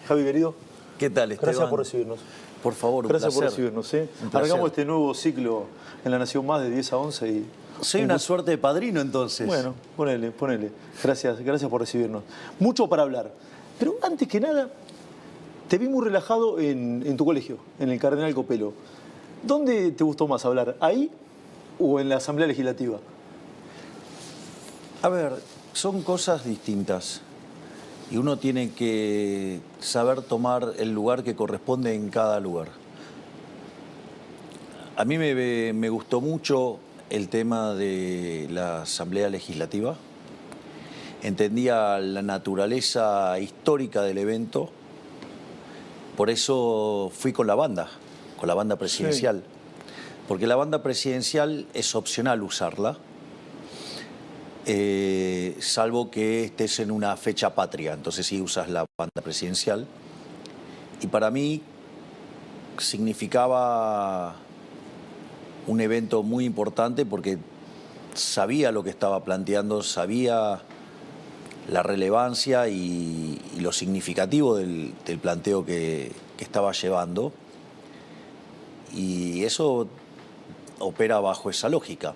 Javi, querido. ¿Qué tal, Esteban? Gracias por recibirnos. Por favor, un Gracias placer. por recibirnos. Un placer. Arrancamos este nuevo ciclo en La Nación Más de 10 a 11 y... Soy una suerte de padrino, entonces. Bueno, ponele. Gracias por recibirnos. Mucho para hablar. Pero antes que nada, te vi muy relajado en tu colegio, en el Cardenal Copelo. ¿Dónde te gustó más hablar? ¿Ahí o en la Asamblea Legislativa? A ver, son cosas distintas. Y uno tiene que saber tomar el lugar que corresponde en cada lugar. A mí me gustó mucho el tema de la Asamblea Legislativa. Entendía la naturaleza histórica del evento. Por eso fui con la banda presidencial. Sí. Porque la banda presidencial es opcional usarla. Salvo que estés en una fecha patria, entonces sí usas la banda presidencial. Y para mí significaba un evento muy importante porque sabía lo que estaba planteando, sabía la relevancia y lo significativo del planteo que estaba llevando. Y eso opera bajo esa lógica.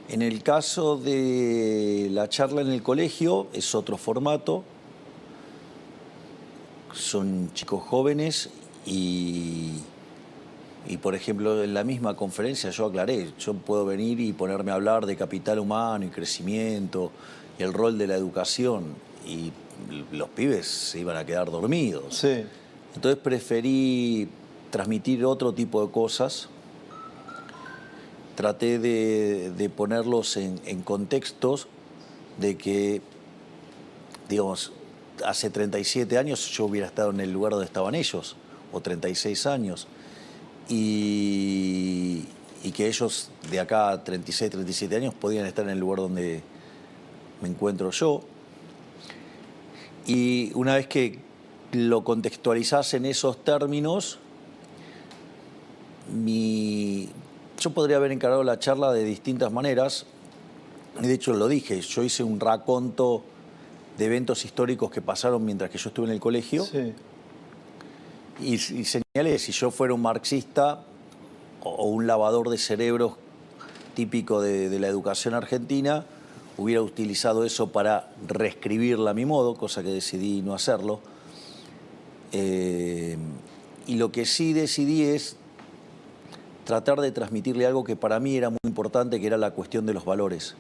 En el caso de la charla en el colegio es otro formato. Son chicos jóvenes y por ejemplo, en la misma conferencia yo aclaré, yo puedo venir y ponerme a hablar de capital humano y crecimiento y el rol de la educación y los pibes se iban a quedar dormidos. Sí. Entonces preferí transmitir otro tipo de cosas. Traté de ponerlos en contextos de que, digamos, hace 37 años yo hubiera estado en el lugar donde estaban ellos, o 36 años, y que ellos de acá a 36, 37 años podían estar en el lugar donde me encuentro yo. Y una vez que lo contextualizás en esos términos, yo podría haber encarado la charla de distintas maneras, y de hecho lo dije, yo hice un raconto de eventos históricos que pasaron mientras que yo estuve en el colegio. Sí. Y señalé, si yo fuera un marxista o un lavador de cerebros típico de la educación argentina, hubiera utilizado eso para reescribirla a mi modo, cosa que decidí no hacerlo. Y lo que sí decidí es tratar de transmitirle algo que para mí era muy importante, que era la cuestión de los valores.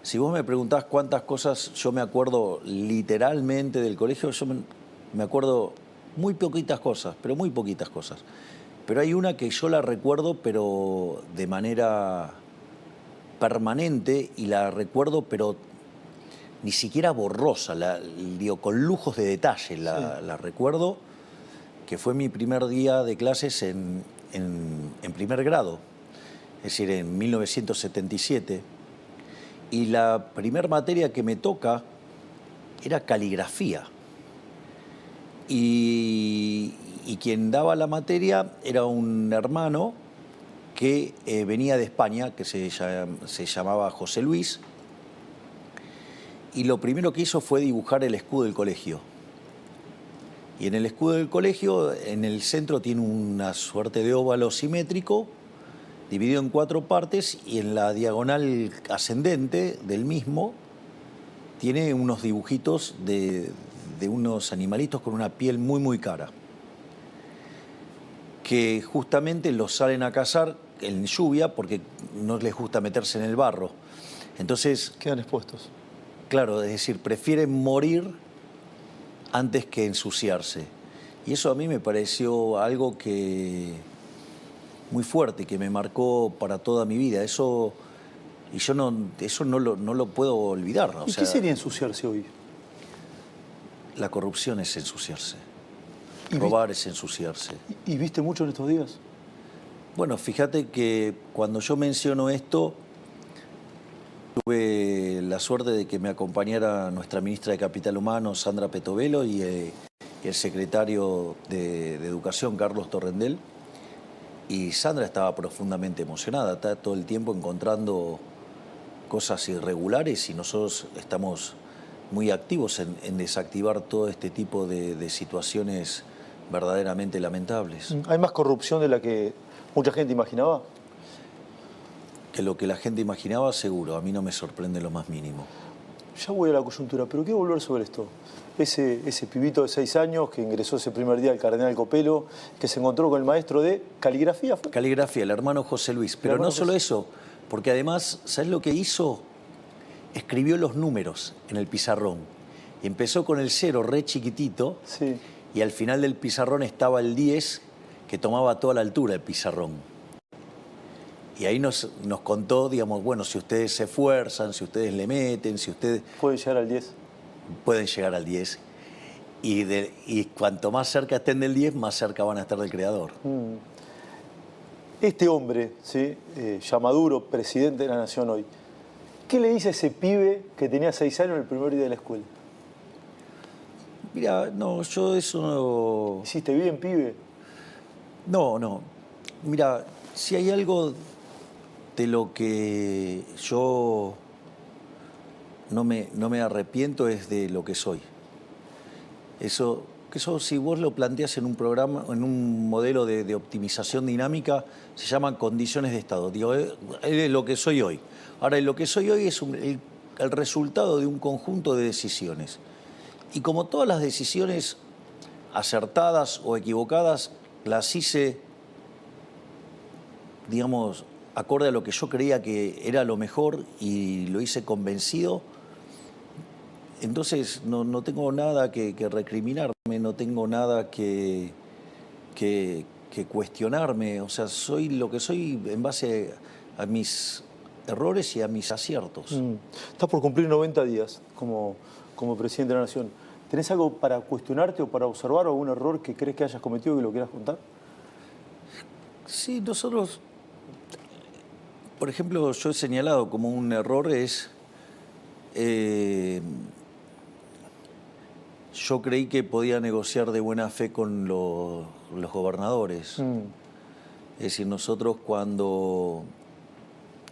Si vos me preguntás cuántas cosas yo me acuerdo literalmente del colegio, yo me acuerdo muy poquitas cosas, pero muy poquitas cosas. Pero hay una que yo la recuerdo, pero de manera permanente, y la recuerdo, pero ni siquiera borrosa, digo, con lujos de detalle la recuerdo, que fue mi primer día de clases en primer grado, es decir, en 1977, y la primera materia que me toca era caligrafía. Y quien daba la materia era un hermano que venía de España, que se llamaba José Luis, y lo primero que hizo fue dibujar el escudo del colegio. Y en el escudo del colegio, en el centro tiene una suerte de óvalo simétrico, dividido en 4 partes, y en la diagonal ascendente del mismo tiene unos dibujitos de unos animalitos con una piel muy, muy cara, que justamente los salen a cazar en lluvia porque no les gusta meterse en el barro. Entonces quedan expuestos. Claro, es decir, prefieren morir antes que ensuciarse. Y eso a mí me pareció algo muy fuerte, que me marcó para toda mi vida. Eso no lo puedo olvidar, ¿no? ¿Y qué sería ensuciarse hoy? La corrupción es ensuciarse. Robar es ensuciarse. ¿Y viste mucho en estos días? Bueno, fíjate que cuando yo menciono esto, tuve la suerte de que me acompañara nuestra ministra de Capital Humano, Sandra Petovelo, y el secretario de Educación, Carlos Torrendel. Y Sandra estaba profundamente emocionada, está todo el tiempo encontrando cosas irregulares y nosotros estamos muy activos en desactivar todo este tipo de situaciones verdaderamente lamentables. ¿Hay más corrupción de la que mucha gente imaginaba? Que lo que la gente imaginaba, seguro, a mí no me sorprende lo más mínimo. Ya voy a la coyuntura, pero quiero volver sobre esto. Ese pibito de 6 años que ingresó ese primer día al Cardenal Copelo, que se encontró con el maestro de caligrafía. ¿Fue? Caligrafía, el hermano José Luis. Pero no solo eso, porque además, ¿sabes lo que hizo? Escribió los números en el pizarrón. Y empezó con el 0 re chiquitito, sí. Y al final del pizarrón estaba el 10, que tomaba toda la altura el pizarrón. Y ahí nos contó, digamos, bueno, si ustedes se esfuerzan, si ustedes le meten, si ustedes... ¿Pueden llegar al 10? Pueden llegar al 10. Y cuanto más cerca estén del 10, más cerca van a estar del Creador. Este hombre, ¿sí? Ya Maduro, presidente de la Nación hoy, ¿qué le dice a ese pibe que tenía 6 años en el primer día de la escuela? Mira, no, yo eso no... ¿Hiciste bien, pibe? No. Mira, si hay algo de lo que yo no me arrepiento es de lo que soy. Eso, si vos lo planteas en un programa, en un modelo de optimización dinámica, se llaman condiciones de estado. Digo, es lo que soy hoy. Ahora, lo que soy hoy es el resultado de un conjunto de decisiones. Y como todas las decisiones acertadas o equivocadas, las hice, digamos, acorde a lo que yo creía que era lo mejor y lo hice convencido. Entonces no tengo nada que recriminarme, no tengo nada que cuestionarme. O sea, soy lo que soy en base a mis errores y a mis aciertos. Estás por cumplir 90 días como presidente de la Nación. ¿Tenés algo para cuestionarte o para observar o algún error que crees que hayas cometido que lo quieras contar? Sí, nosotros, por ejemplo, yo he señalado como un error es... yo creí que podía negociar de buena fe con los gobernadores. Es decir, nosotros cuando,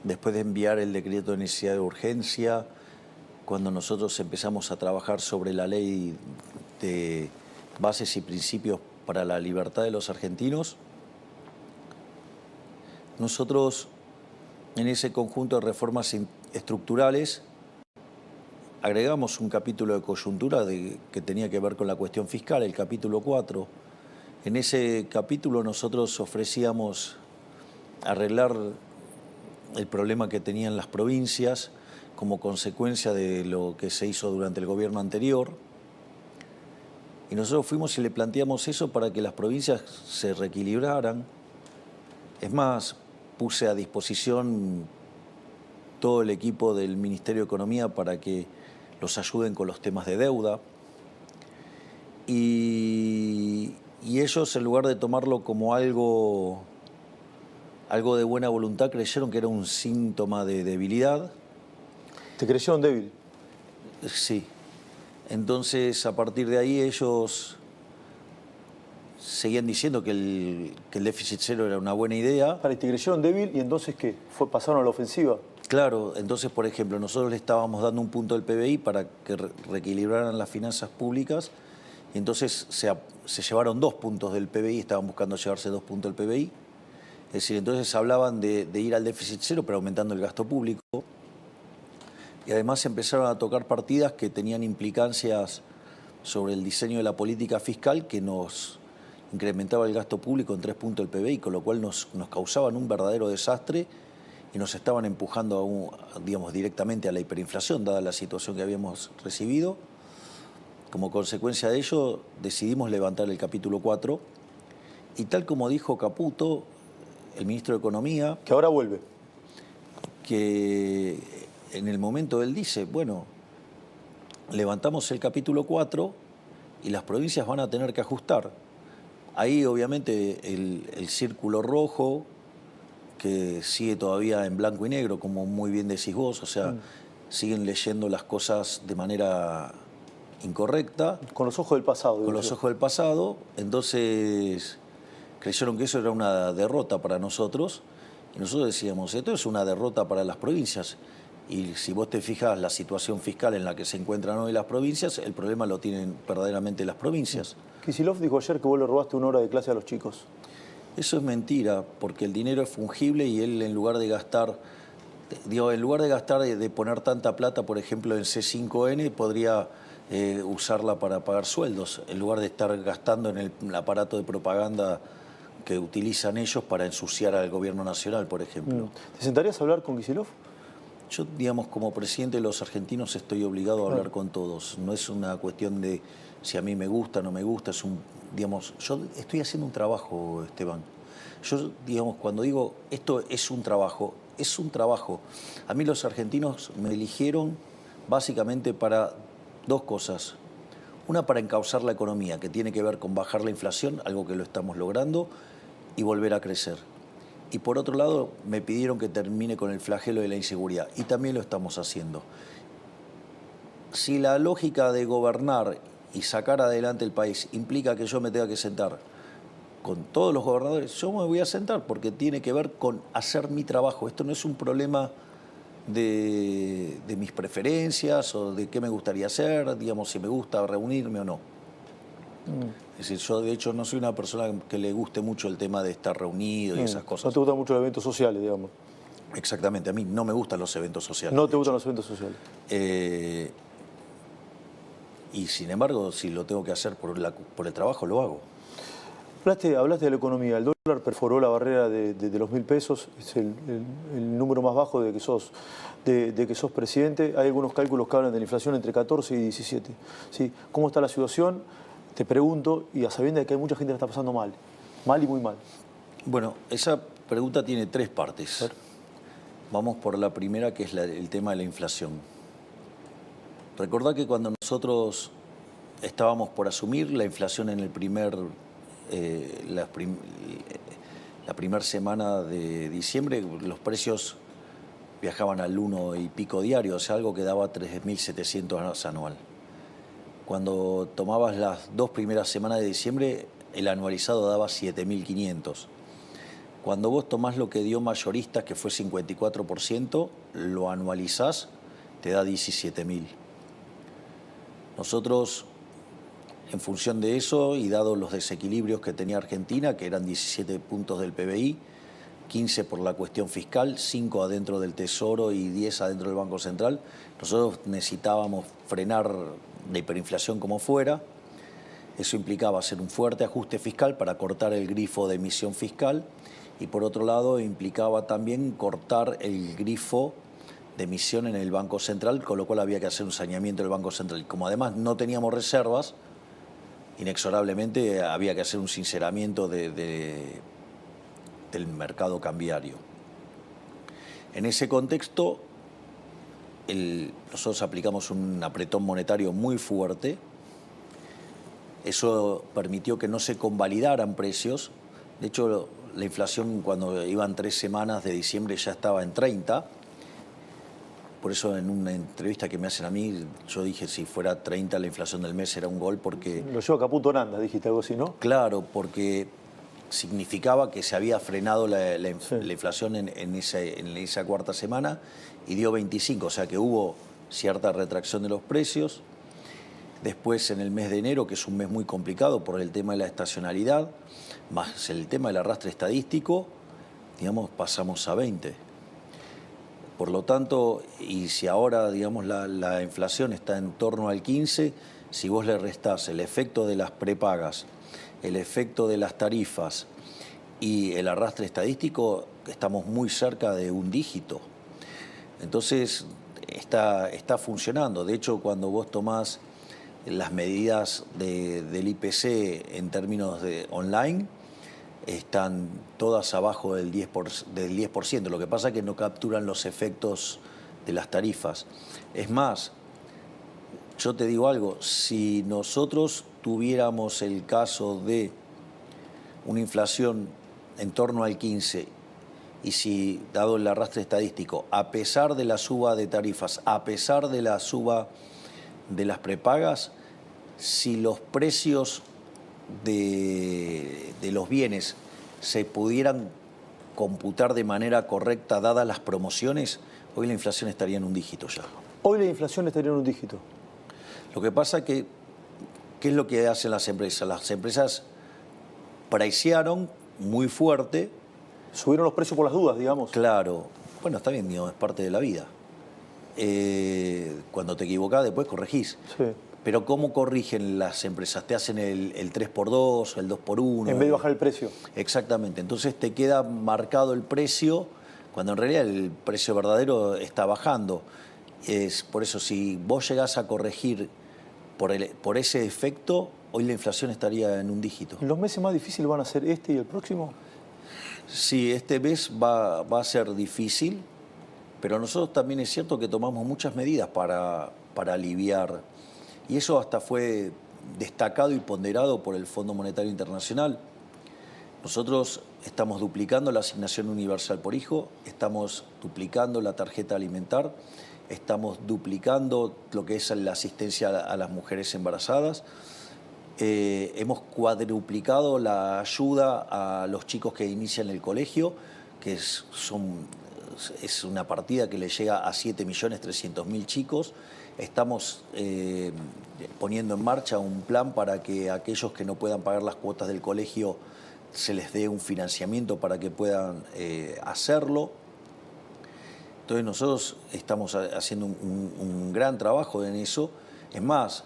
después de enviar el decreto de necesidad de urgencia, cuando nosotros empezamos a trabajar sobre la ley de bases y principios para la libertad de los argentinos, nosotros en ese conjunto de reformas estructurales agregamos un capítulo de coyuntura que tenía que ver con la cuestión fiscal, el capítulo 4. En ese capítulo nosotros ofrecíamos arreglar el problema que tenían las provincias como consecuencia de lo que se hizo durante el gobierno anterior. Y nosotros fuimos y le planteamos eso para que las provincias se reequilibraran. Es más, puse a disposición todo el equipo del Ministerio de Economía para que los ayuden con los temas de deuda. Y ellos, en lugar de tomarlo como algo de buena voluntad, creyeron que era un síntoma de debilidad. ¿Te creyeron débil? Sí. Entonces, a partir de ahí, ellos seguían diciendo que el déficit cero era una buena idea. ¿Te creyeron débil y entonces qué? ¿Pasaron a la ofensiva? Claro, entonces, por ejemplo, nosotros le estábamos dando un punto del PBI para que reequilibraran las finanzas públicas, y entonces se llevaron 2 puntos del PBI, estaban buscando llevarse 2 puntos del PBI. Es decir, entonces hablaban de ir al déficit cero, pero aumentando el gasto público. Y además empezaron a tocar partidas que tenían implicancias sobre el diseño de la política fiscal que nos incrementaba el gasto público en 3 puntos del PBI, con lo cual nos causaban un verdadero desastre y nos estaban empujando digamos, directamente a la hiperinflación, dada la situación que habíamos recibido. Como consecuencia de ello, decidimos levantar el capítulo 4 y tal como dijo Caputo, el ministro de Economía... Que ahora vuelve. Que en el momento él dice, bueno, levantamos el capítulo 4 y las provincias van a tener que ajustar. Ahí obviamente el círculo rojo, que sigue todavía en blanco y negro, como muy bien decís vos, o sea, siguen leyendo las cosas de manera incorrecta. Con los ojos del pasado. Con los ojos del pasado, entonces creyeron que eso era una derrota para nosotros, y nosotros decíamos, esto es una derrota para las provincias. Y si vos te fijas la situación fiscal en la que se encuentran hoy las provincias, el problema lo tienen verdaderamente las provincias. Kicillof dijo ayer que vos le robaste 1 hora de clase a los chicos. Eso es mentira, porque el dinero es fungible y él en lugar de gastar, de poner tanta plata, por ejemplo, en C5N, podría usarla para pagar sueldos, en lugar de estar gastando en el aparato de propaganda que utilizan ellos para ensuciar al gobierno nacional, por ejemplo. ¿Te sentarías a hablar con Kicillof? Yo, digamos, como presidente de los argentinos estoy obligado a hablar con todos. No es una cuestión de si a mí me gusta o no me gusta, yo estoy haciendo un trabajo, Esteban. Yo, digamos, cuando digo esto es un trabajo, es un trabajo. A mí los argentinos me eligieron básicamente para 2 cosas. Una, para encauzar la economía, que tiene que ver con bajar la inflación, algo que lo estamos logrando, y volver a crecer. Y por otro lado, me pidieron que termine con el flagelo de la inseguridad, y también lo estamos haciendo. Si la lógica de gobernar y sacar adelante el país implica que yo me tenga que sentar con todos los gobernadores, yo me voy a sentar porque tiene que ver con hacer mi trabajo. Esto no es un problema de mis preferencias o de qué me gustaría hacer, digamos, si me gusta reunirme o no. Es decir, yo de hecho no soy una persona que le guste mucho el tema de estar reunido y esas cosas. No te gustan mucho los eventos sociales, digamos. Exactamente, a mí no me gustan los eventos sociales. No te gustan los eventos sociales. Y sin embargo, si lo tengo que hacer por el trabajo, lo hago. Hablaste de la economía. El dólar perforó la barrera de los 1.000 pesos. Es el número más bajo de que sos presidente. Hay algunos cálculos que hablan de la inflación entre 14 y 17. ¿Sí? ¿Cómo está la situación? Te pregunto, y a sabiendas de que hay mucha gente que la está pasando mal. Mal y muy mal. Bueno, esa pregunta tiene 3 partes. Vamos por la primera, que es el tema de la inflación. Recordá que cuando nosotros estábamos por asumir la inflación en la primera semana de diciembre, los precios viajaban al 1 y pico diario, o sea, algo que daba 3.700 anual. Cuando tomabas las 2 primeras semanas de diciembre, el anualizado daba 7.500. Cuando vos tomás lo que dio mayoristas, que fue 54%, lo anualizás, te da 17.000. Nosotros, en función de eso y dado los desequilibrios que tenía Argentina, que eran 17 puntos del PBI, 15 por la cuestión fiscal, 5 adentro del Tesoro y 10 adentro del Banco Central, nosotros necesitábamos frenar la hiperinflación como fuera. Eso implicaba hacer un fuerte ajuste fiscal para cortar el grifo de emisión fiscal y por otro lado implicaba también cortar el grifo de emisión en el Banco Central, con lo cual había que hacer un saneamiento del Banco Central. Y como además no teníamos reservas, inexorablemente había que hacer un sinceramiento del mercado cambiario. En ese contexto, nosotros aplicamos un apretón monetario muy fuerte. Eso permitió que no se convalidaran precios. De hecho, la inflación cuando iban 3 semanas de diciembre ya estaba en 30. Por eso en una entrevista que me hacen a mí, yo dije si fuera 30 la inflación del mes era un gol porque... Lo llevo a Caputo Aranda, dijiste algo así, ¿no? Claro, porque significaba que se había frenado la inflación en esa cuarta semana y dio 25, o sea que hubo cierta retracción de los precios. Después en el mes de enero, que es un mes muy complicado por el tema de la estacionalidad, más el tema del arrastre estadístico, digamos, pasamos a 20. Por lo tanto, y si ahora, digamos, la inflación está en torno al 15, si vos le restás el efecto de las prepagas, el efecto de las tarifas y el arrastre estadístico, estamos muy cerca de un dígito. Entonces, está funcionando. De hecho, cuando vos tomás las medidas del IPC en términos de online, están todas abajo del 10%. Lo que pasa es que no capturan los efectos de las tarifas. Es más, yo te digo algo, si nosotros tuviéramos el caso de una inflación en torno al 15 y si, dado el arrastre estadístico, a pesar de la suba de tarifas, a pesar de la suba de las prepagas, si los precios de los bienes se pudieran computar de manera correcta dadas las promociones, Hoy la inflación estaría en un dígito ya. Hoy la inflación estaría en un dígito. Lo que pasa que, ¿qué es lo que hacen las empresas? Las empresas pricearon muy fuerte. Subieron los precios por las dudas, digamos. Claro, bueno, está bien, digamos, es parte de la vida. Cuando te equivocás, después corregís. Sí. Pero ¿cómo corrigen las empresas? Te hacen el 3x2, el 2x1. En vez de bajar el precio. Exactamente. Entonces te queda marcado el precio, cuando en realidad el precio verdadero está bajando. Es por eso, si vos llegás a corregir por ese efecto, hoy la inflación estaría en un dígito. ¿Los meses más difíciles van a ser este y el próximo? Sí, este mes va a ser difícil, pero nosotros también es cierto que tomamos muchas medidas para aliviar. Y eso hasta fue destacado y ponderado por el Fondo Monetario Internacional. Nosotros estamos duplicando la asignación universal por hijo, estamos duplicando la tarjeta alimentar, estamos duplicando lo que es la asistencia a las mujeres embarazadas. Hemos cuadruplicado la ayuda a los chicos que inician el colegio, que es una partida que le llega a 7.300.000 chicos. Estamos poniendo en marcha un plan para que aquellos que no puedan pagar las cuotas del colegio se les dé un financiamiento para que puedan hacerlo. Entonces nosotros estamos haciendo un gran trabajo en eso. Es más,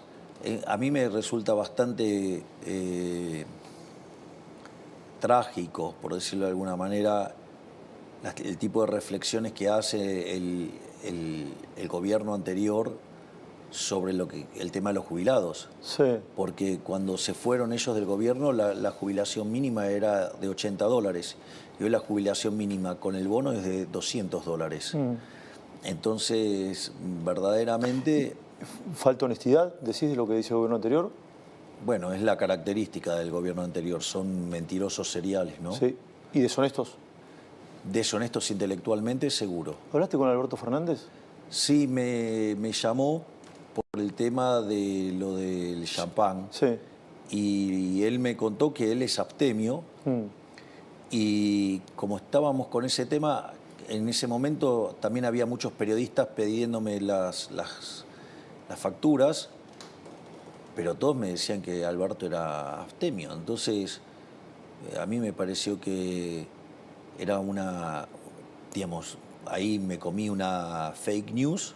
a mí me resulta bastante trágico, por decirlo de alguna manera, el tipo de reflexiones que hace el gobierno anterior sobre el tema de los jubilados. Sí. Porque cuando se fueron ellos del gobierno, la jubilación mínima era de $80. Y hoy la jubilación mínima con el bono es de $200. Entonces, verdaderamente... ¿Falta honestidad, decís, de lo que dice el gobierno anterior? Bueno, es la característica del gobierno anterior. Son mentirosos seriales, ¿no? Sí. ¿Y deshonestos? Deshonestos intelectualmente, seguro. ¿Hablaste con Alberto Fernández? Sí, me llamó por el tema de lo del champán. Sí. Y él me contó que él es abstemio. Y como estábamos con ese tema, en ese momento también había muchos periodistas pidiéndome las facturas, pero todos me decían que Alberto era abstemio. Entonces, a mí me pareció que era digamos, ahí me comí una fake news.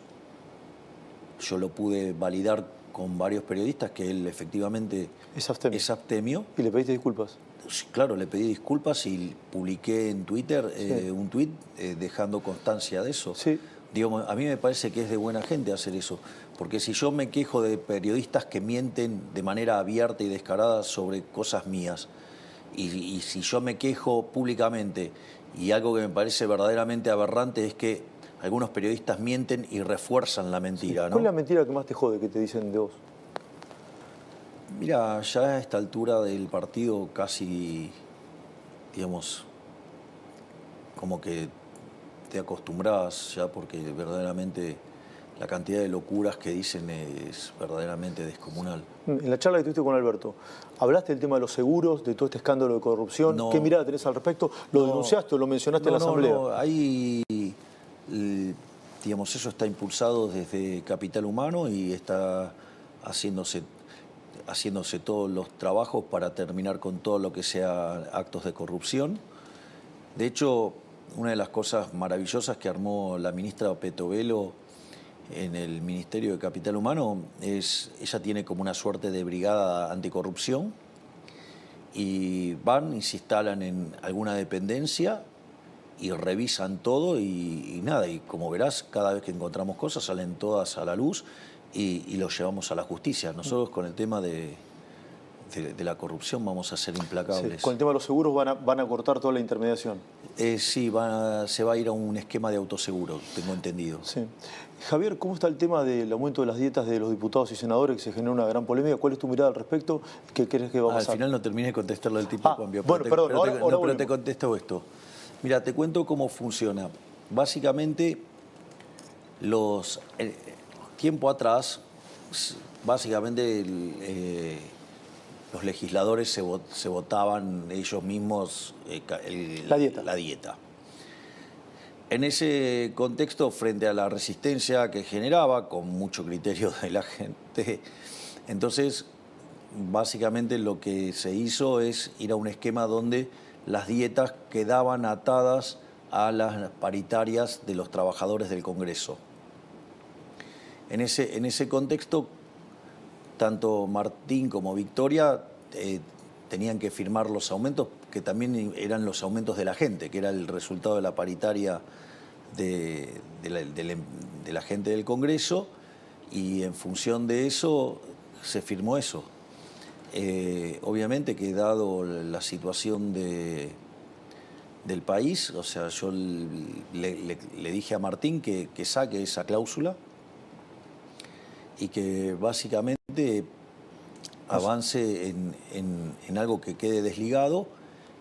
Yo lo pude validar con varios periodistas que él efectivamente es abstemio. ¿Y le pediste disculpas? Claro, le pedí disculpas y publiqué en Twitter un tuit dejando constancia de eso. Sí. Digo, a mí me parece que es de buena gente hacer eso, porque si yo me quejo de periodistas que mienten de manera abierta y descarada sobre cosas mías, y si yo me quejo públicamente, y algo que me parece verdaderamente aberrante es que algunos periodistas mienten y refuerzan la mentira, ¿no? ¿Cuál es la mentira que más te jode que te dicen de vos? Mira, ya a esta altura del partido casi, digamos, como que te acostumbras ya, porque verdaderamente la cantidad de locuras que dicen es verdaderamente descomunal. En la charla que tuviste con Alberto, ¿hablaste del tema de los seguros, de todo este escándalo de corrupción? No. ¿Qué mirada tenés al respecto? ¿Lo denunciaste o lo mencionaste en la asamblea? No, ahí, digamos, eso está impulsado desde Capital Humano y está haciéndose todos los trabajos para terminar con todo lo que sea actos de corrupción. De hecho, una de las cosas maravillosas que armó la ministra Petovelo en el Ministerio de Capital Humano es, ella tiene como una suerte de brigada anticorrupción y van y se instalan en alguna dependencia y revisan todo y nada, y como verás, cada vez que encontramos cosas salen todas a la luz y los llevamos a la justicia. Nosotros con el tema de la corrupción vamos a ser implacables. Sí. Con el tema de los seguros van a cortar toda la intermediación. Sí, se va a ir a un esquema de autoseguro, tengo entendido. Sí. Javier, ¿cómo está el tema del aumento de las dietas de los diputados y senadores que se generó una gran polémica? ¿Cuál es tu mirada al respecto? ¿Qué crees que va a pasar? Al final no terminé de contestarle al tipo de cambio. Bueno, perdón, pero te contesto esto. Mira, te cuento cómo funciona. Básicamente, tiempo atrás, básicamente los legisladores se votaban ellos mismos la dieta. En ese contexto, frente a la resistencia que generaba, con mucho criterio de la gente, entonces básicamente lo que se hizo es ir a un esquema donde las dietas quedaban atadas a las paritarias de los trabajadores del Congreso. En ese contexto, tanto Martín como Victoria tenían que firmar los aumentos, que también eran los aumentos de la gente, que era el resultado de la paritaria de la gente del Congreso, y en función de eso se firmó eso. Obviamente que dado la situación del país, o sea, yo le dije a Martín que saque esa cláusula y que básicamente avance en algo que quede desligado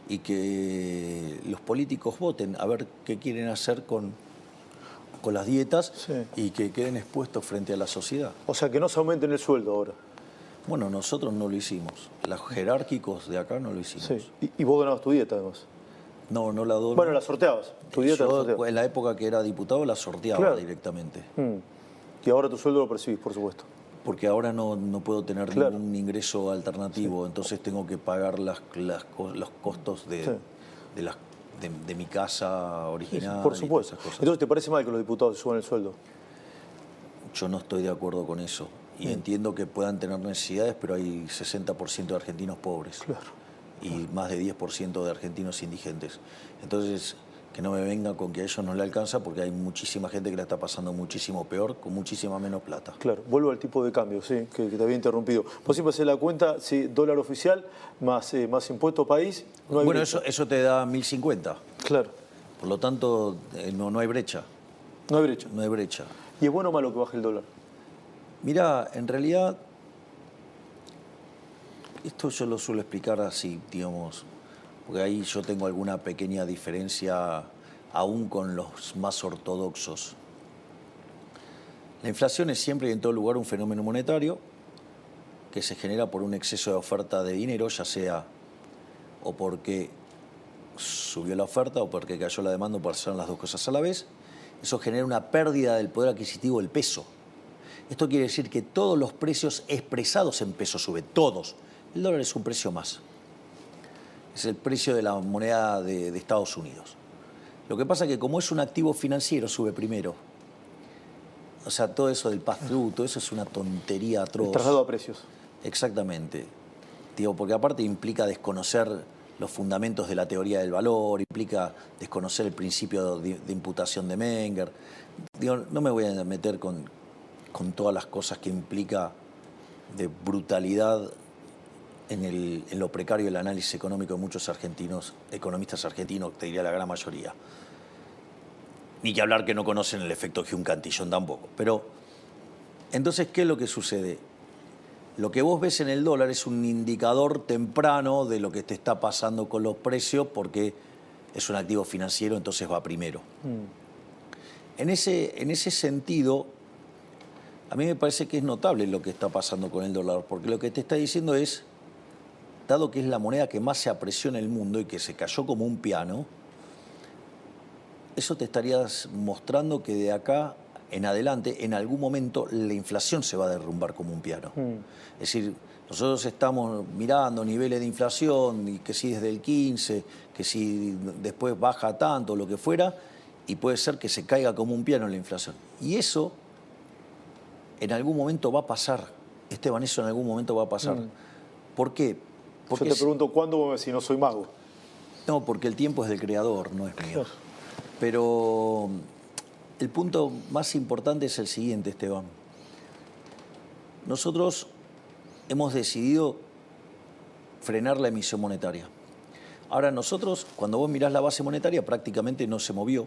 y que los políticos voten a ver qué quieren hacer con las dietas, Sí. y que queden expuestos frente a la sociedad. O sea, que no se aumenten el sueldo ahora. Bueno, nosotros no lo hicimos. Los jerárquicos de acá no lo hicimos. Sí. Y vos donabas tu dieta, además. No la doy. Bueno, la sorteabas. Tu dieta la Yo, sorteabas. en la época que era diputado, la sorteaba Claro. directamente. Y ahora tu sueldo lo percibís, por supuesto. Porque ahora no puedo tener Claro. ningún ingreso alternativo, Sí. entonces tengo que pagar los costos Sí. de mi casa original. Por y todas supuesto. esas cosas. Entonces, ¿te parece mal que los diputados se suban el sueldo? Yo no estoy de acuerdo con eso. Y entiendo que puedan tener necesidades, pero hay 60% de argentinos pobres. Claro. Y más de 10% de argentinos indigentes. Entonces, que no me vengan con que a ellos no le alcanza, porque hay muchísima gente que la está pasando muchísimo peor, con muchísima menos plata. Claro, vuelvo al tipo de cambio, sí, que te había interrumpido. Vos siempre haces la cuenta, sí, dólar oficial más impuesto país, no hay Bueno, brecha. eso te da 1050. Claro, Por lo tanto, no hay brecha. no hay brecha. No hay brecha. ¿Y es bueno o malo que baje el dólar? Mirá, en realidad, esto yo lo suelo explicar así, digamos, porque ahí yo tengo alguna pequeña diferencia aún con los más ortodoxos. La inflación es siempre y en todo lugar un fenómeno monetario que se genera por un exceso de oferta de dinero, ya sea o porque subió la oferta o porque cayó la demanda, o por hacer las dos cosas a la vez. Eso genera una pérdida del poder adquisitivo del peso. Esto quiere decir que todos los precios expresados en pesos suben, todos. El dólar es un precio más. Es el precio de la moneda de Estados Unidos. Lo que pasa es que como es un activo financiero, sube primero. O sea, todo eso del pass-through, todo eso es una tontería atroz. El traslado a precios. Exactamente. Digo, porque aparte implica desconocer los fundamentos de la teoría del valor, implica desconocer el principio de imputación de Menger. Digo, no me voy a meter con todas las cosas que implica de brutalidad en lo precario del análisis económico de muchos economistas argentinos, te diría la gran mayoría. Ni que hablar que no conocen el efecto Hume-Cantillon tampoco. Pero, entonces, ¿qué es lo que sucede? Lo que vos ves en el dólar es un indicador temprano de lo que te está pasando con los precios, porque es un activo financiero, entonces va primero. En ese sentido, a mí me parece que es notable lo que está pasando con el dólar, porque lo que te está diciendo es, dado que es la moneda que más se apreció en el mundo y que se cayó como un piano, eso te estarías mostrando que de acá en adelante, en algún momento, la inflación se va a derrumbar como un piano. Es decir, nosotros estamos mirando niveles de inflación, y que si desde el 15, que si después baja tanto, lo que fuera, y puede ser que se caiga como un piano la inflación. Y eso en algún momento va a pasar. Esteban, eso en algún momento va a pasar. ¿Por qué? Porque yo te pregunto, ¿cuándo si no soy mago? No, porque el tiempo es del creador, no es mío. Claro. Pero el punto más importante es el siguiente, Esteban. Nosotros hemos decidido frenar la emisión monetaria. Ahora nosotros, cuando vos mirás la base monetaria, prácticamente no se movió,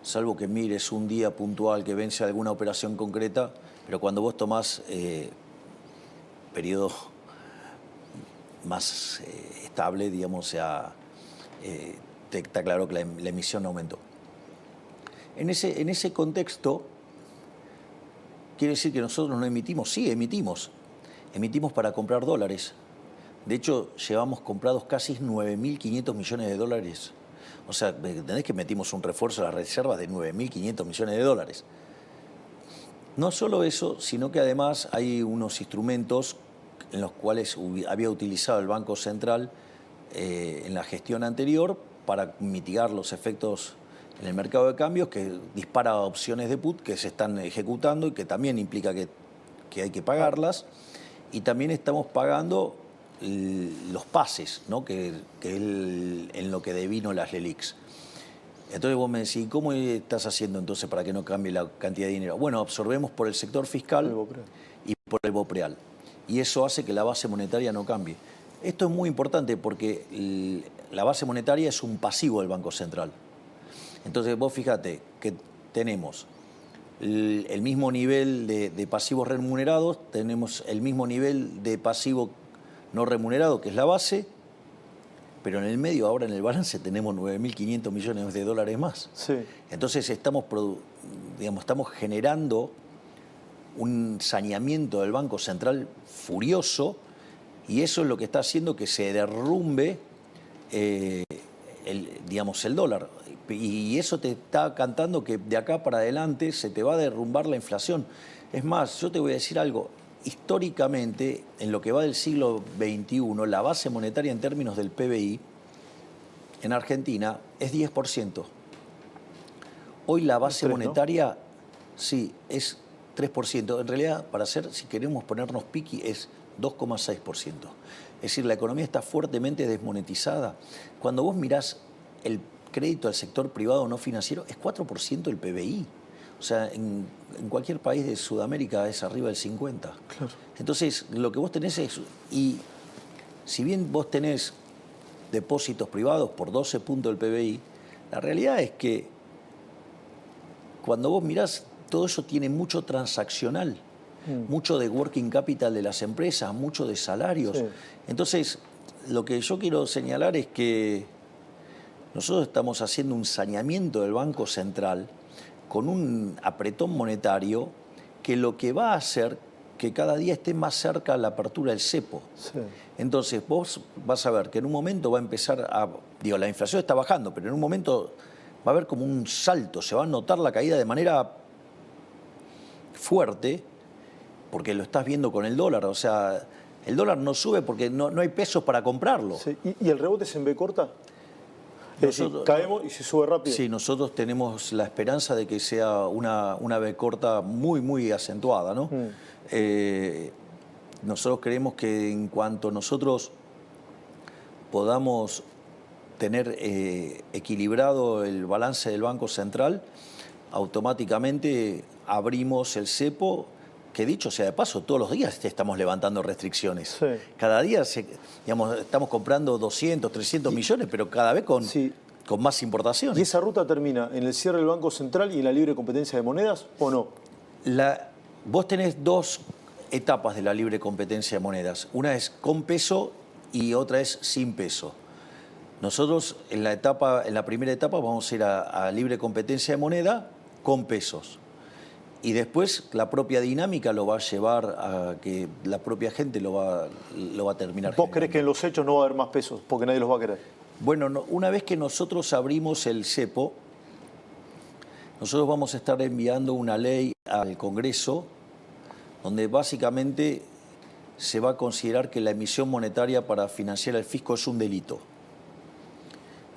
salvo que mires un día puntual que vence alguna operación concreta, pero cuando vos tomás periodo más estable, digamos, o sea, está claro que la emisión aumentó. En ese contexto, quiere decir que nosotros no emitimos. Sí, emitimos. Emitimos para comprar dólares. De hecho, llevamos comprados casi 9.500 millones de dólares. O sea, ¿entendés que metimos un refuerzo a las reservas de 9.500 millones de dólares? No solo eso, sino que además hay unos instrumentos en los cuales había utilizado el Banco Central en la gestión anterior para mitigar los efectos en el mercado de cambios, que dispara opciones de put que se están ejecutando y que también implica que hay que pagarlas. Y también estamos pagando los pases, ¿no? que en lo que devino las LELIQs. Entonces vos me decís, ¿cómo estás haciendo entonces para que no cambie la cantidad de dinero? Bueno, absorbemos por el sector fiscal y por el BOPREAL. Y eso hace que la base monetaria no cambie. Esto es muy importante porque la base monetaria es un pasivo del Banco Central. Entonces vos fíjate que tenemos el mismo nivel de pasivos remunerados, tenemos el mismo nivel de pasivo no remunerado, que es la base, pero en el medio, ahora en el balance, tenemos 9.500 millones de dólares más. Sí. Entonces estamos generando un saneamiento del Banco Central furioso, y eso es lo que está haciendo que se derrumbe el dólar. Y eso te está cantando que de acá para adelante se te va a derrumbar la inflación. Es más, yo te voy a decir algo. Históricamente, en lo que va del siglo XXI, la base monetaria en términos del PBI en Argentina es 10%. Hoy la base monetaria, ¿no? Sí, es 3%. En realidad, si queremos ponernos piqui, es 2,6%. Es decir, la economía está fuertemente desmonetizada. Cuando vos mirás el crédito al sector privado no financiero, es 4% del PBI. O sea, en cualquier país de Sudamérica es arriba del 50%. Claro. Entonces, lo que vos tenés es... Y si bien vos tenés depósitos privados por 12 puntos del PBI, la realidad es que cuando vos mirás, todo eso tiene mucho transaccional, mucho de working capital de las empresas, mucho de salarios. Sí. Entonces, lo que yo quiero señalar es que nosotros estamos haciendo un saneamiento del Banco Central con un apretón monetario que lo que va a hacer que cada día esté más cerca la apertura del cepo. Sí. Entonces vos vas a ver que en un momento va a empezar la inflación está bajando, pero en un momento va a haber como un salto, se va a notar la caída de manera fuerte, porque lo estás viendo con el dólar. O sea, el dólar no sube porque no hay pesos para comprarlo. Sí. ¿Y el rebote es en B corta? Nosotros, caemos y se sube rápido. Sí, nosotros tenemos la esperanza de que sea una B corta muy, muy acentuada, ¿no? Nosotros creemos que en cuanto nosotros podamos tener equilibrado el balance del Banco Central, automáticamente abrimos el cepo, que dicho sea de paso, todos los días estamos levantando restricciones. Sí. Cada día estamos comprando 200, 300 millones, pero cada vez con más importaciones. ¿Y esa ruta termina en el cierre del Banco Central y en la libre competencia de monedas o no? Vos tenés dos etapas de la libre competencia de monedas. Una es con peso y otra es sin peso. Nosotros en la primera etapa vamos a ir a libre competencia de moneda con pesos. Y después la propia dinámica lo va a llevar a que la propia gente lo va a terminar. ¿Vos creés que en los hechos no va a haber más pesos porque nadie los va a querer? Bueno, una vez que nosotros abrimos el cepo, nosotros vamos a estar enviando una ley al Congreso donde básicamente se va a considerar que la emisión monetaria para financiar el fisco es un delito.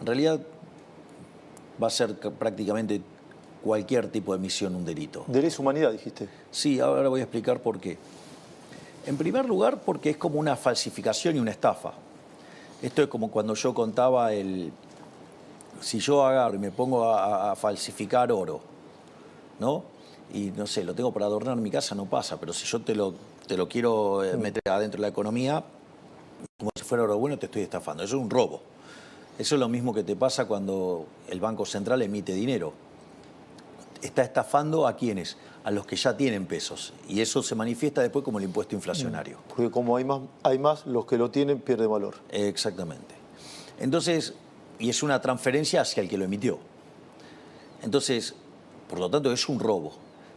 En realidad va a ser prácticamente cualquier tipo de emisión un delito. De lesa humanidad, dijiste. Sí, ahora voy a explicar por qué. En primer lugar, porque es como una falsificación y una estafa. Esto es como cuando yo contaba si yo agarro y me pongo a falsificar oro, ¿no? Y no sé, lo tengo para adornar mi casa, no pasa, pero si yo te lo quiero meter adentro de la economía, como si fuera oro bueno, te estoy estafando. Eso es un robo. Eso es lo mismo que te pasa cuando el Banco Central emite dinero. Está estafando ¿a quiénes? A los que ya tienen pesos. Y eso se manifiesta después como el impuesto inflacionario. Porque como hay más, los que lo tienen pierden valor. Exactamente. Entonces, y es una transferencia hacia el que lo emitió. Entonces, por lo tanto, es un robo.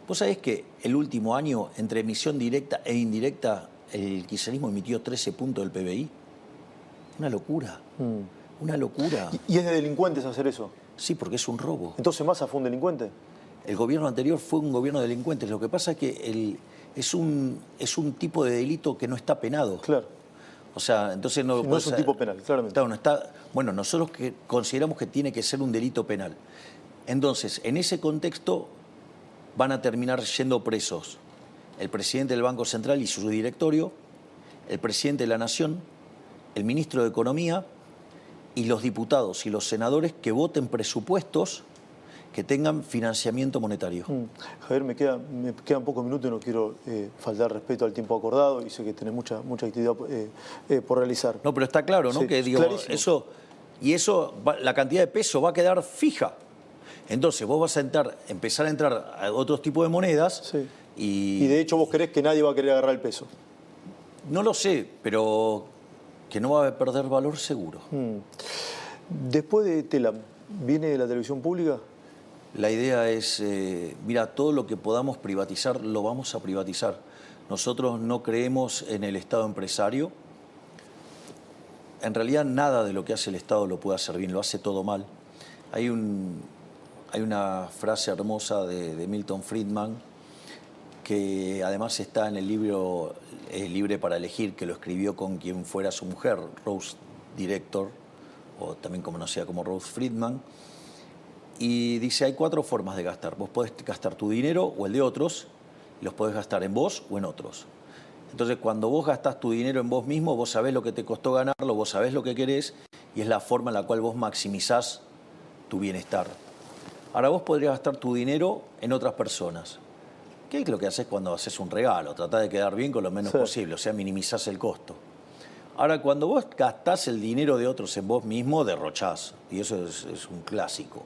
Vos sabés que el último año, entre emisión directa e indirecta, el kirchnerismo emitió 13 puntos del PBI. Una locura. Una locura. ¿Y es de delincuentes hacer eso? Sí, porque es un robo. ¿Entonces Massa fue un delincuente? El gobierno anterior fue un gobierno de delincuentes. Lo que pasa es que es un tipo de delito que no está penado. Claro. O sea, entonces no... No es un tipo penal, claramente. Claro, no está... Bueno, nosotros consideramos que tiene que ser un delito penal. Entonces, en ese contexto van a terminar yendo presos el presidente del Banco Central y su directorio, el presidente de la Nación, el ministro de Economía y los diputados y los senadores que voten presupuestos que tengan financiamiento monetario. Javier, me quedan pocos minutos y no quiero faltar respeto al tiempo acordado y sé que tenés mucha actividad por realizar. No, pero está claro, ¿no? Sí, Que digo, clarísimo. la cantidad de peso va a quedar fija. Entonces vos vas a empezar a entrar a otros tipos de monedas. Sí. Y de hecho vos creés que nadie va a querer agarrar el peso. No lo sé, pero que no va a perder valor seguro. Después de Telam, ¿viene la televisión pública? La idea es, mira, todo lo que podamos privatizar, lo vamos a privatizar. Nosotros no creemos en el Estado empresario. En realidad nada de lo que hace el Estado lo puede hacer bien, lo hace todo mal. Hay una frase hermosa de Milton Friedman, que además está en el libro Libre para elegir, que lo escribió con quien fuera su mujer, Rose Director, o también conocida como Rose Friedman, y dice, hay 4 formas de gastar. Vos podés gastar tu dinero o el de otros, y los podés gastar en vos o en otros. Entonces, cuando vos gastás tu dinero en vos mismo, vos sabés lo que te costó ganarlo, vos sabés lo que querés, y es la forma en la cual vos maximizás tu bienestar. Ahora, vos podrías gastar tu dinero en otras personas. ¿Qué es lo que haces cuando haces un regalo? Tratás de quedar bien con lo menos posible, o sea, minimizás el costo. Ahora, cuando vos gastás el dinero de otros en vos mismo, derrochás, y eso es un clásico.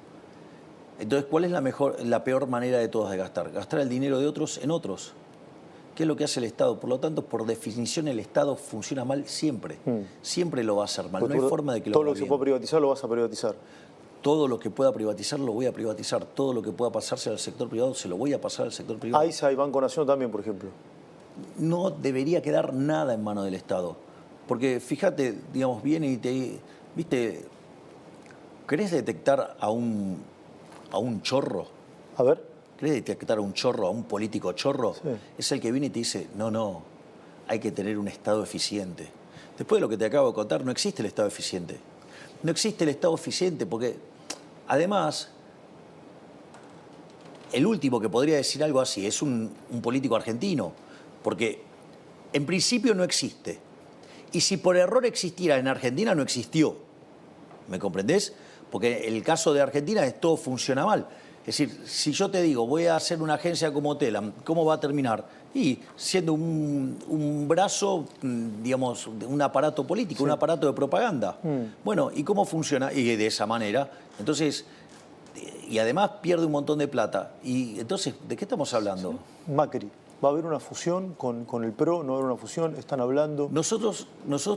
Entonces, ¿cuál es la peor manera de todas de gastar? Gastar el dinero de otros en otros. ¿Qué es lo que hace el Estado? Por lo tanto, por definición, el Estado funciona mal siempre. Siempre lo va a hacer mal. No hay forma de que lo haga bien. Todo lo que se pueda privatizar lo vas a privatizar. Todo lo que pueda privatizar lo voy a privatizar. Todo lo que pueda pasarse al sector privado se lo voy a pasar al sector privado. AISA y Banco Nación también, por ejemplo. No debería quedar nada en manos del Estado. Porque fíjate, digamos, viene y ¿viste? ¿Querés detectar a un chorro? A ver. ¿Querés detectar a un chorro, a un político chorro? Sí. Es el que viene y te dice, no, hay que tener un Estado eficiente. Después de lo que te acabo de contar, no existe el Estado eficiente. No existe el Estado eficiente porque, además, el último que podría decir algo así es un político argentino, porque en principio no existe. Y si por error existiera en Argentina, no existió. ¿Me comprendés? Porque el caso de Argentina es todo funciona mal. Es decir, si yo te digo, voy a hacer una agencia como Telam, ¿cómo va a terminar? Y siendo un brazo, digamos, un aparato político, un aparato de propaganda. Bueno, ¿y cómo funciona? Y de esa manera. Entonces, y además pierde un montón de plata. Y entonces, ¿de qué estamos hablando? Macri. ¿Va a haber una fusión con el PRO? ¿No va a haber una fusión? ¿Están hablando? Nosotros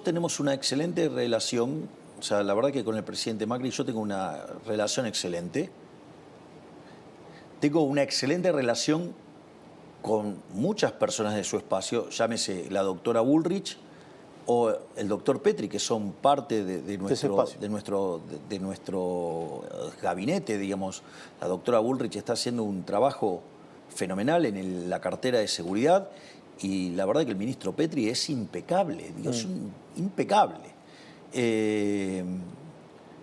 tenemos una excelente relación. O sea, la verdad que con el presidente Macri yo tengo una relación excelente. Tengo una excelente relación con muchas personas de su espacio, llámese la doctora Bullrich o el doctor Petri, que son parte de nuestro gabinete, digamos. La doctora Bullrich está haciendo un trabajo fenomenal en la cartera de seguridad y la verdad que el ministro Petri es impecable, digo, es impecable.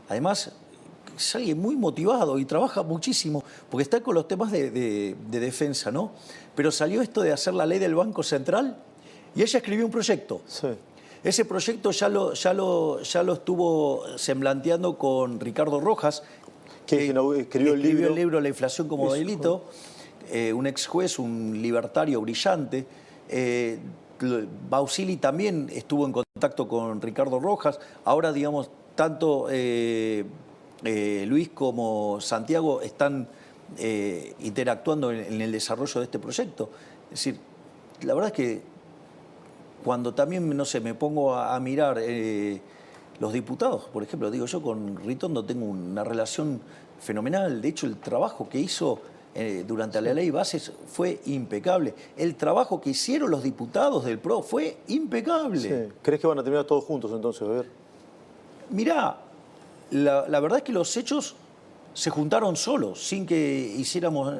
Además, es alguien muy motivado y trabaja muchísimo, porque está con los temas de defensa, ¿no? Pero salió esto de hacer la ley del Banco Central y ella escribió un proyecto. Sí. Ese proyecto ya lo estuvo semblanteando con Ricardo Rojas, que escribió el libro La inflación como delito, un ex juez, un libertario brillante. Bausili también estuvo en contacto con Ricardo Rojas. Ahora, digamos, tanto Luis como Santiago están interactuando en el desarrollo de este proyecto. Es decir, la verdad es que cuando también, no sé, me pongo a mirar los diputados, por ejemplo, digo, yo con Ritondo tengo una relación fenomenal. De hecho, el trabajo que hizo durante la ley Bases fue impecable. El trabajo que hicieron los diputados del PRO fue impecable. Sí. ¿Crees que van a terminar todos juntos entonces? A ver. Mirá, la verdad es que los hechos se juntaron solos, sin que hiciéramos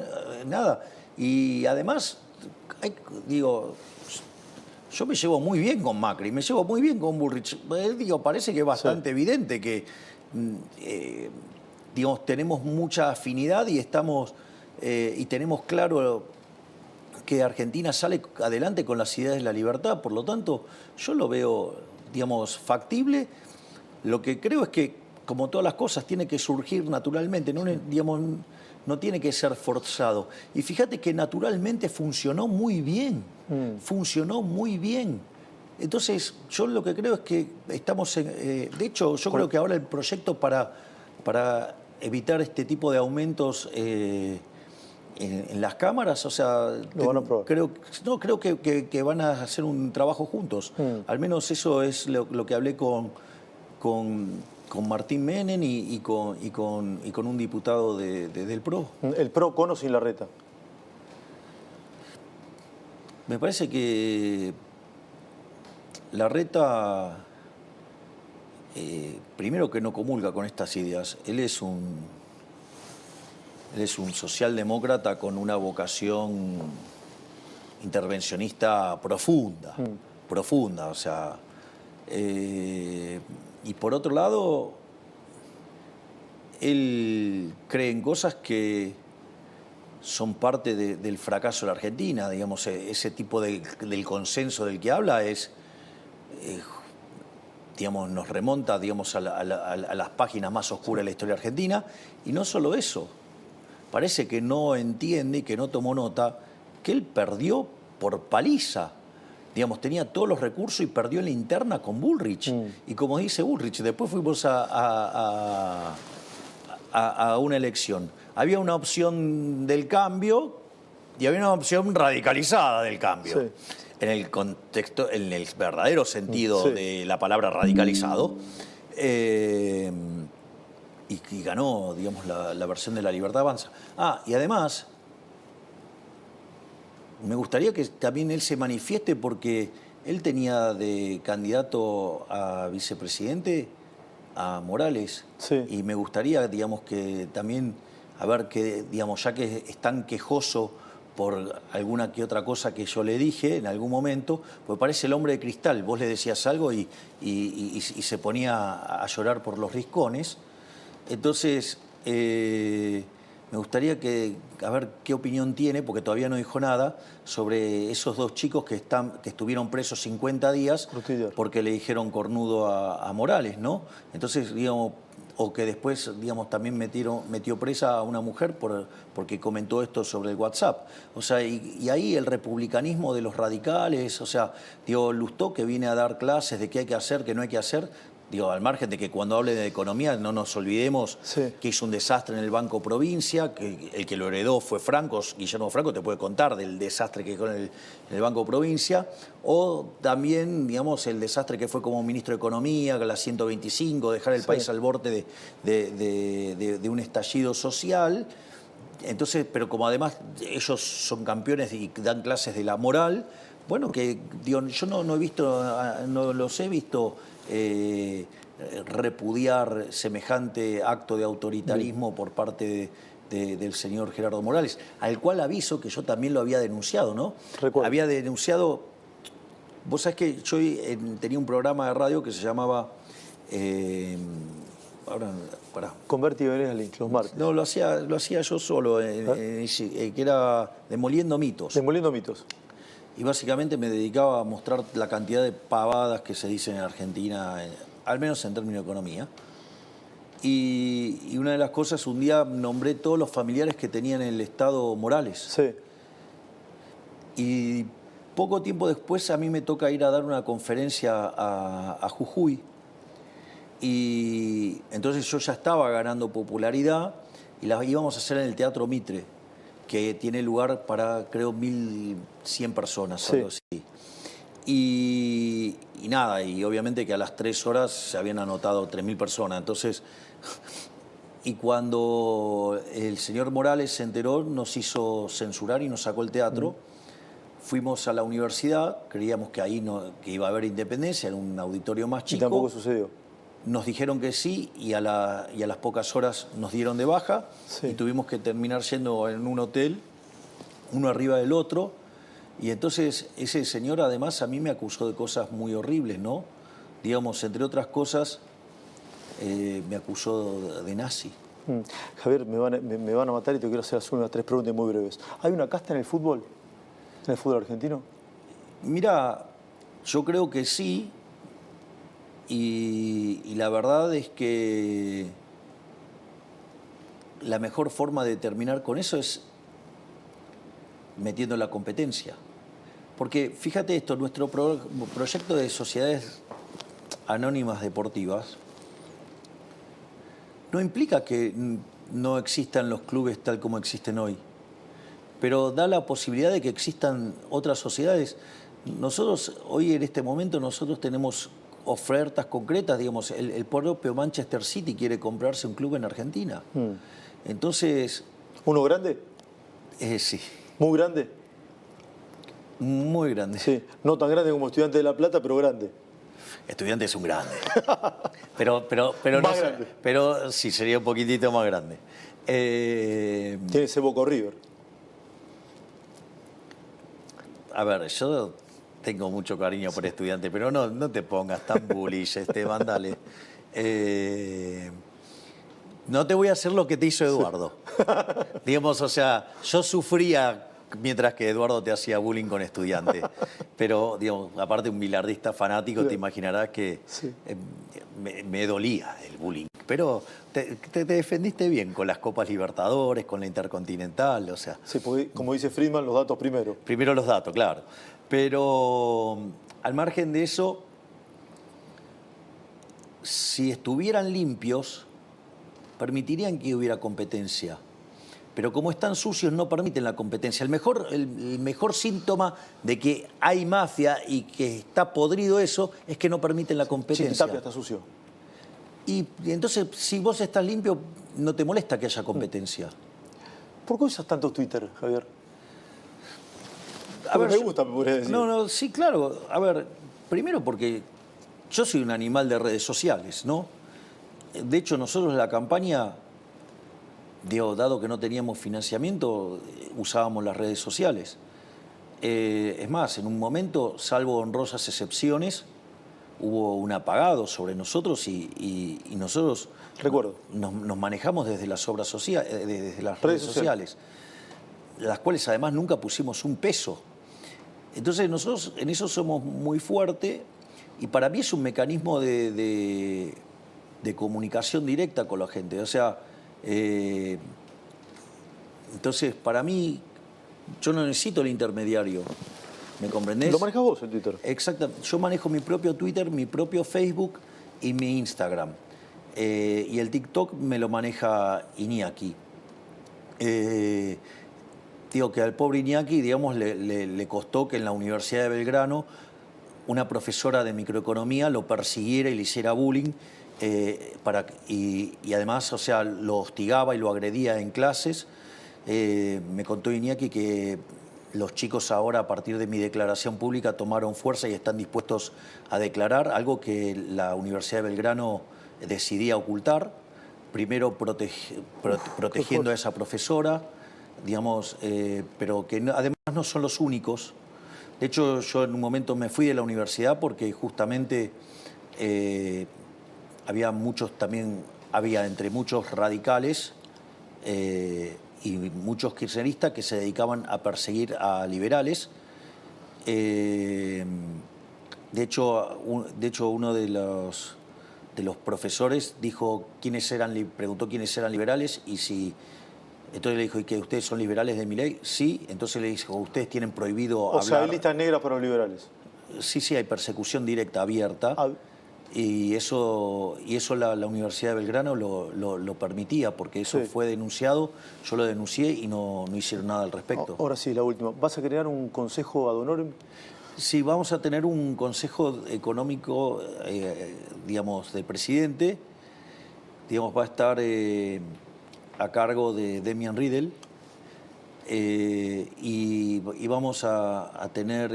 nada. Y además, digo, yo me llevo muy bien con Macri, me llevo muy bien con Bullrich. Digo, parece que es bastante evidente que digamos, tenemos mucha afinidad y estamos y tenemos claro que Argentina sale adelante con las ideas de la libertad. Por lo tanto, yo lo veo, digamos, factible. Lo que creo es que, como todas las cosas, tiene que surgir naturalmente, no, digamos, no tiene que ser forzado. Y fíjate que naturalmente funcionó muy bien, funcionó muy bien. Entonces, yo lo que creo es que estamos de hecho, yo creo que ahora el proyecto para evitar este tipo de aumentos en las cámaras, o sea, lo van a probar. creo que van a hacer un trabajo juntos. Al menos eso es lo que hablé con Martín Menem y con un diputado del PRO. ¿El PRO con o sin Larreta? Me parece que Larreta, primero que no comulga con estas ideas. Él es un socialdemócrata con una vocación intervencionista profunda, o sea. Y por otro lado, él cree en cosas que son parte del fracaso de la Argentina. Digamos, ese tipo del consenso del que habla digamos, nos remonta, digamos, a las páginas más oscuras de la historia argentina. Y no solo eso, parece que no entiende y que no tomó nota que él perdió por paliza. Digamos, tenía todos los recursos y perdió en la interna con Bullrich. Y como dice Bullrich, después fuimos a una elección. Había una opción del cambio y había una opción radicalizada del cambio. Sí. En el contexto, en el verdadero sentido de la palabra radicalizado. Y ganó, digamos, la versión de La Libertad Avanza. Y además, me gustaría que también él se manifieste, porque él tenía de candidato a vicepresidente a Morales. Sí. Y me gustaría, digamos, que también, a ver, que, digamos, ya que es tan quejoso por alguna que otra cosa que yo le dije en algún momento, pues parece el hombre de cristal. Vos le decías algo y se ponía a llorar por los riscones. Entonces, me gustaría a ver qué opinión tiene, porque todavía no dijo nada, sobre esos dos chicos que estuvieron presos 50 días porque le dijeron cornudo a Morales, ¿no? Entonces, digamos, o que después, digamos, también metió presa a una mujer porque comentó esto sobre el WhatsApp. O sea, y ahí el republicanismo de los radicales, o sea, digo, Lustó, que viene a dar clases de qué hay que hacer, qué no hay que hacer. Digo, al margen de que cuando hable de economía no nos olvidemos que hizo un desastre en el Banco Provincia, que el que lo heredó fue Franco, Guillermo Franco te puede contar del desastre que fue en el Banco Provincia, o también, digamos, el desastre que fue como ministro de Economía, con la 125, dejar el país al borde de un estallido social. Entonces, pero como además ellos son campeones y dan clases de la moral, bueno, que digo, yo no he visto, no los he visto repudiar semejante acto de autoritarismo por parte del señor Gerardo Morales, al cual aviso que yo también lo había denunciado, ¿no? Recuerdo. Había denunciado. Vos sabés que yo tenía un programa de radio que se llamaba Converti y Venegas Lynch, los martes. No, lo hacía yo solo, que era Demoliendo Mitos. Demoliendo Mitos. Y básicamente me dedicaba a mostrar la cantidad de pavadas que se dicen en Argentina, al menos en términos de economía. Y una de las cosas, un día nombré todos los familiares que tenían en el Estado Morales. Sí. Y poco tiempo después a mí me toca ir a dar una conferencia a Jujuy. Y entonces yo ya estaba ganando popularidad y la íbamos a hacer en el Teatro Mitre, que tiene lugar para, creo, 1.100 personas, algo así. Y nada, y obviamente que a las 3 horas se habían anotado 3.000 personas. Entonces, y cuando el señor Morales se enteró, nos hizo censurar y nos sacó el teatro. Fuimos a la universidad, creíamos que ahí que iba a haber independencia, en un auditorio más chico. Y tampoco sucedió. nos dijeron que sí y a las pocas horas nos dieron de baja y tuvimos que terminar yendo en un hotel, uno arriba del otro. Y entonces ese señor además a mí me acusó de cosas muy horribles, ¿no? Digamos, entre otras cosas, me acusó de nazi. Javier, me van a matar y te quiero hacer unas 3 preguntas muy breves. ¿Hay una casta en el fútbol? ¿En el fútbol argentino? Mira, yo creo que sí. Y la verdad es que la mejor forma de terminar con eso es metiendo la competencia. Porque fíjate esto, nuestro proyecto de sociedades anónimas deportivas no implica que no existan los clubes tal como existen hoy, pero da la posibilidad de que existan otras sociedades. Nosotros, hoy en este momento, nosotros tenemos ofertas concretas, digamos, el propio Manchester City quiere comprarse un club en Argentina. Entonces... ¿Uno grande? Sí. ¿Muy grande? Muy grande. Sí, no tan grande como Estudiantes de La Plata, pero grande. Estudiantes es un grande. pero más grande. Pero sí, sería un poquitito más grande. Tiene ese Boca River. A ver, yo tengo mucho cariño por Estudiantes, pero no te pongas tan bullish, Esteban, dale. No te voy a hacer lo que te hizo Eduardo. Digamos, o sea, yo sufría mientras que Eduardo te hacía bullying con Estudiantes. Pero, digamos, aparte un bilardista fanático, te imaginarás que me dolía el bullying. Pero te defendiste bien con las Copas Libertadores, con la Intercontinental, o sea... Sí, porque, como dice Friedman, los datos primero. Primero los datos, claro. Pero al margen de eso, si estuvieran limpios, permitirían que hubiera competencia. Pero como están sucios, no permiten la competencia. El mejor síntoma de que hay mafia y que está podrido eso es que no permiten la competencia. Chiquitapia está sucio. Y entonces, si vos estás limpio, no te molesta que haya competencia. ¿Por qué usas tanto Twitter, Javier? A ver, me gusta, me podría decir. No, sí, claro. A ver, primero porque yo soy un animal de redes sociales, ¿no? De hecho, nosotros en la campaña, dado que no teníamos financiamiento, usábamos las redes sociales. Es más, en un momento, salvo honrosas excepciones, hubo un apagado sobre nosotros y nosotros recuerdo nos manejamos desde las obras sociales, desde las redes sociales, las cuales además nunca pusimos un peso. Entonces nosotros en eso somos muy fuertes y para mí es un mecanismo de comunicación directa con la gente. O sea, entonces para mí yo no necesito el intermediario. ¿Me comprendés? ¿Lo manejas vos el Twitter? Exacto. Yo manejo mi propio Twitter, mi propio Facebook y mi Instagram. Y el TikTok me lo maneja Iñaki. Digo que al pobre Iñaki, digamos, le costó que en la Universidad de Belgrano una profesora de microeconomía lo persiguiera y le hiciera bullying. Y además, o sea, lo hostigaba y lo agredía en clases. Me contó Iñaki que los chicos ahora, a partir de mi declaración pública, tomaron fuerza y están dispuestos a declarar, algo que la Universidad de Belgrano decidía ocultar, primero protegiendo a esa profesora, digamos, pero que además no son los únicos. De hecho, yo en un momento me fui de la universidad porque justamente había entre muchos radicales y muchos kirchneristas que se dedicaban a perseguir a liberales. De hecho, uno de los profesores preguntó quiénes eran liberales y si... Entonces le dijo, ¿y que ustedes son liberales de Milei? Sí. Entonces le dijo, ¿ustedes tienen prohibido hablar? O sea, hay listas negras para los liberales. Sí, hay persecución directa, abierta. Y eso la Universidad de Belgrano lo permitía, porque eso fue denunciado, yo lo denuncié y no hicieron nada al respecto. Ahora sí, la última. ¿Vas a crear un consejo ad honorem? Sí, vamos a tener un consejo económico, digamos, del presidente. Digamos, va a estar a cargo de Demian Riedel. Y vamos a tener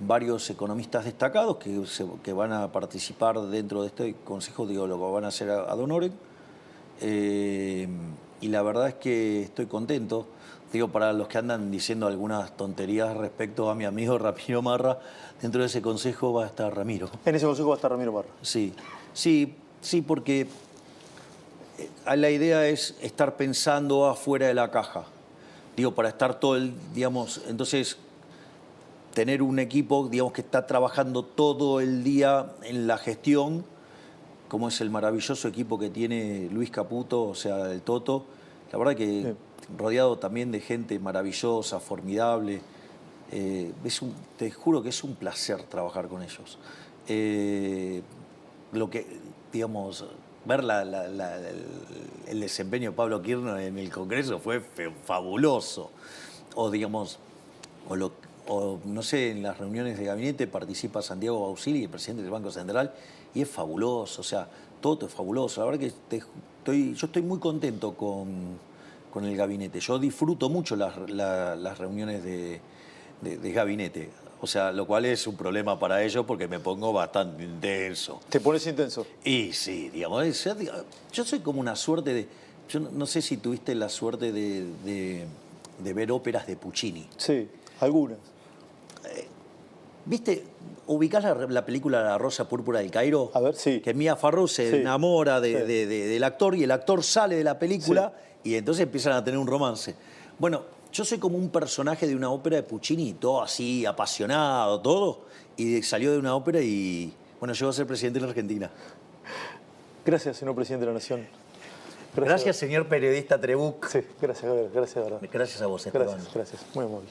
varios economistas destacados que van a participar dentro de este consejo, digo, lo van a hacer ad honorem. Y la verdad es que estoy contento. Digo, para los que andan diciendo algunas tonterías respecto a mi amigo Ramiro Marra, dentro de ese consejo va a estar Ramiro. En ese consejo va a estar Ramiro Marra. Sí, porque la idea es estar pensando afuera de la caja. Digo, para estar todo el, digamos, entonces tener un equipo, digamos, que está trabajando todo el día en la gestión, como es el maravilloso equipo que tiene Luis Caputo, o sea, el Toto. La verdad que Sí. Rodeado también de gente maravillosa, formidable. Te juro que es un placer trabajar con ellos. Lo que, digamos, ver el desempeño de Pablo Kirchner en el Congreso fue fabuloso. O, digamos, no sé, en las reuniones de gabinete participa Santiago Bausili, el presidente del Banco Central, y es fabuloso, o sea, todo es fabuloso. La verdad que yo estoy muy contento con el gabinete. Yo disfruto mucho las reuniones de gabinete, o sea, lo cual es un problema para ellos porque me pongo bastante intenso. ¿Te pones intenso? Y sí, digamos, yo soy como una suerte de... Yo no sé si tuviste la suerte de ver óperas de Puccini. Sí, algunas. ¿Viste? ¿Ubicás la película La Rosa Púrpura del Cairo? A ver, sí. Que Mia Farrow se Sí. enamora Sí. del actor y el actor sale de la película y entonces empiezan a tener un romance. Bueno, yo soy como un personaje de una ópera de Puccini, todo así, apasionado, todo, y salió de una ópera y, bueno, llegó a ser presidente de la Argentina. Gracias, señor presidente de la Nación. Gracias, señor periodista Trebuch. Sí, gracias, Gabriel. Gracias, de verdad. Gracias a vos, Esteban. Gracias, muy amable.